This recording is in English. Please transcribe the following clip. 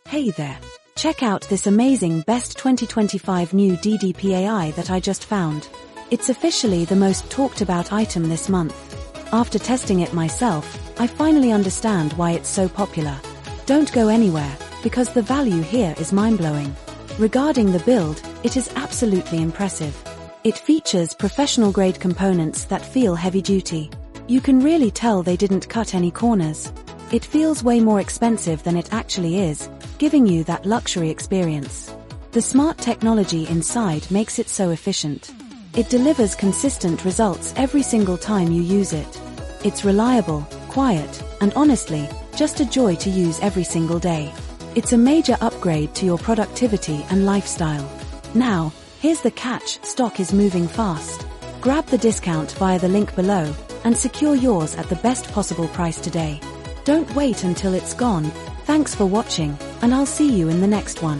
Hey there. Check out this amazing Best 2025 new Ddpai that I just found. It's officially the most talked about item this month. After testing it myself, I finally understand why it's so popular. Don't go anywhere, because the value here is mind-blowing. Regarding the build, it is absolutely impressive. It features professional-grade components that feel heavy-duty. You can really tell they didn't cut any corners. It feels way more expensive than it actually is, giving you that luxury experience. The smart technology inside makes it so efficient. It delivers consistent results every single time you use it. It's reliable, quiet, and honestly, just a joy to use every single day. It's a major upgrade to your productivity and lifestyle. Now, here's the catch: stock is moving fast. Grab the discount via the link below and secure yours at the best possible price today. Don't wait until it's gone. Thanks for watching, and I'll see you in the next one.